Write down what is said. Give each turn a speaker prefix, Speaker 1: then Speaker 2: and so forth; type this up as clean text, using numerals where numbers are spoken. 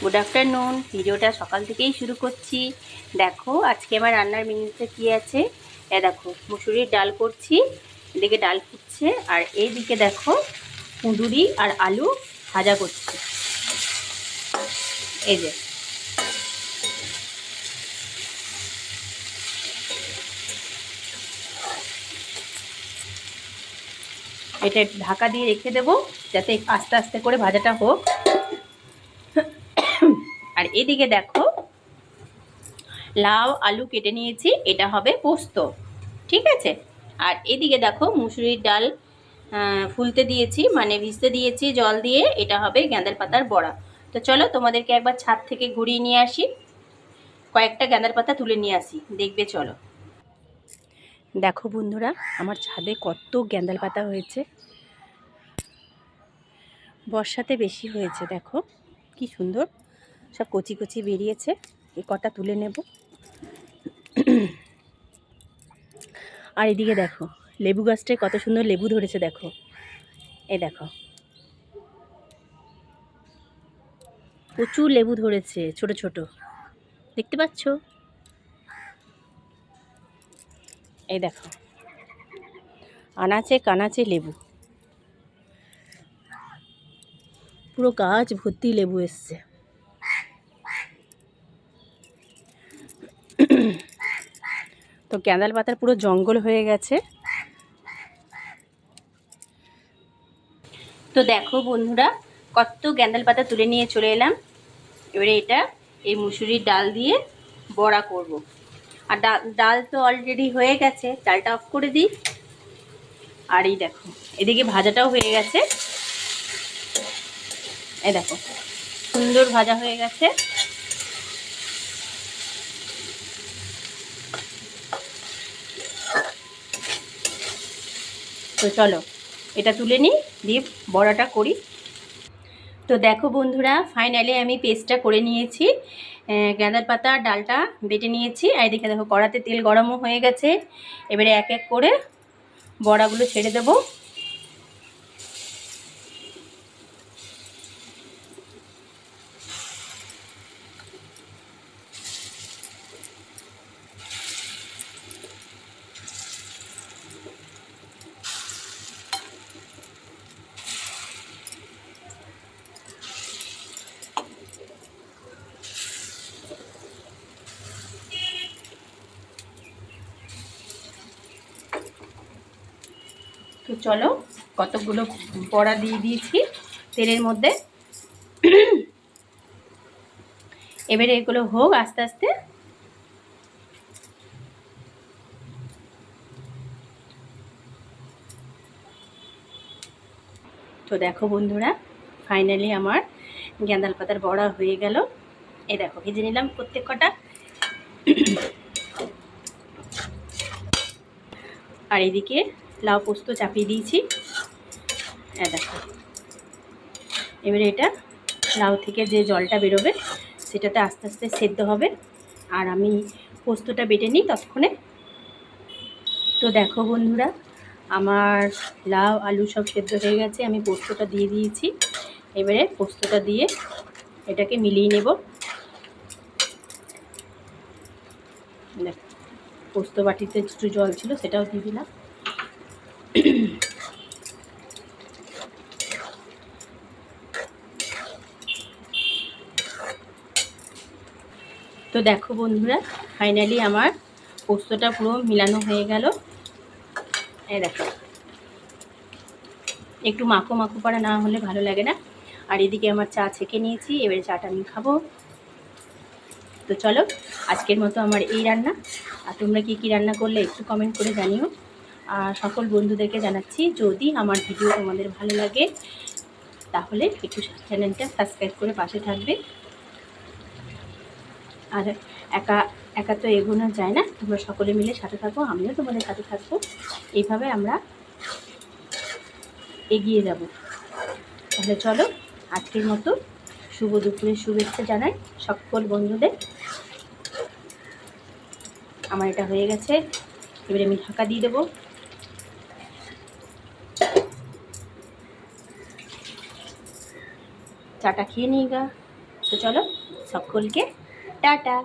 Speaker 1: Good afternoon. ভিডিওটা সকাল থেকেই শুরু করছি। দেখো আজকে আমার রান্নার মেনুতে কী আছে। দেখো মুসুরির ডাল করছি, এদিকে ডাল ফুটছে, আর এইদিকে দেখো কুঁদুরি আর আলু ভাজা করছি। এই যে এটা ঢাকা দিয়ে রেখে দেবো যাতে আস্তে আস্তে করে ভাজাটা হোক। আর এদিকে দেখো লাউ আলু কেটে নিয়েছি, এটা হবে পোস্ত, ঠিক আছে। আর এদিকে দেখো মুসুরির ডাল ফুলতে দিয়েছি, মানে ভিজতে দিয়েছি জল দিয়ে, এটা হবে গাঁদার পাতার বড়া। তো চলো তোমাদেরকে একবার ছাদ থেকে ঘুরিয়ে নিয়ে আসি, কয়েকটা গাঁদার পাতা তুলে নিয়ে আসি, দেখবে চলো। দেখো বন্ধুরা, আমার ছাদে কত গাঁদার পাতা হয়েছে, বর্ষাতে বেশি হয়েছে। দেখো কি সুন্দর সব কচি কচি বেরিয়েছে, এই কটা তুলে নেব। আর এদিকে দেখো লেবু গাছটায় কত সুন্দর লেবু ধরেছে, দেখো এই দেখো প্রচুর লেবু ধরেছে, ছোট ছোট, দেখতে পাচ্ছ? এই দেখো আনাচে কানাচে লেবু, পুরো গাছ ভর্তি লেবু এসছে। তো ক্যাঁদাল পাতার পুরো জঙ্গল হয়ে গেছে। তো দেখো বন্ধুরা, কত গ্যান্দাল পাতা তুলে নিয়ে চলে এলাম। এবারে এটা এই মুসুরির ডাল দিয়ে বড়া করব। আর ডাল তো অলরেডি হয়ে গেছে, ডালটা অফ করে দিই। আর এই দেখো এদিকে ভাজাটাও হয়ে গেছে, এই দেখো সুন্দর ভাজা হয়ে গেছে। তো চলো এটা তুলে নিই, দিয়ে বড়াটা করি। তো দেখো বন্ধুরা, ফাইনালি আমি পেস্টটা করে নিয়েছি, গাঁদার পাতা ডালটা বেটে নিয়েছি। আর এদিকে দেখো কড়াতে তেল গরমও হয়ে গেছে। এবারে এক এক করে বড়াগুলো ছেড়ে দেব। তো চলো কতগুলো বড়া দিয়ে দিয়েছি তেলের মধ্যে। এবারে এগুলো হোক আস্তে আস্তে। তো দেখো বন্ধুরা, ফাইনালি আমার গাঁদাল পাতার বড়া হয়ে গেল। এই দেখো ভেজে নিলাম প্রত্যেক কটা। আর এদিকে লাউ পোস্ত চাপিয়ে দিয়েছি, দেখো। এবারে এটা লাউ থেকে যে জলটা বেরোবে সেটাতে আস্তে আস্তে সেদ্ধ হবে। আর আমি পোস্তটা বেটে নিই ততক্ষণে। তো দেখো বন্ধুরা, আমার লাউ আলু সব সেদ্ধ হয়ে গেছে, আমি পোস্তটা দিয়ে দিয়েছি। এবারে পোস্তটা দিয়ে এটাকে মিলিয়ে নেব। দেখো পোস্ত বাটিতে একটু জল ছিল, সেটাও দিয়ে দিলাম। তো দেখো বন্ধুরা, ফাইনালি আমার পোস্তটা পুরো মিলানো হয়ে গেল। এই দেখো একটু মাখো মাখো পাড়া না হলে ভালো লাগে না। আর এদিকে আমার চা ছেঁকে নিয়েছি, এবারে চাটা আমি খাবো। তো চলো আজকের মতো আমার এই রান্না। আর তোমরা কী কী রান্না করলে একটু কমেন্ট করে জানিও। আর সকল বন্ধুদেরকে জানাচ্ছি, যদি আমার ভিডিও তোমাদের ভালো লাগে তাহলে একটু চ্যানেলটা সাবস্ক্রাইব করে পাশে থাকবে। আর একা একা তো এগোনো যায় না, তোমরা সকলে মিলে সাথে থাকো, আমিও তোমাদের সাথে থাকবো। এইভাবে আমরা এগিয়ে যাব। তাহলে চলো আজকের মতো শুভ দুপুরের শুভেচ্ছা জানাই সকল বন্ধুদের। আমার এটা হয়ে গেছে, এবারে আমি ঢাকা দিয়ে দেবো। চাটা খেয়ে নিই গা। তো তো চলো সকলকে টাটা।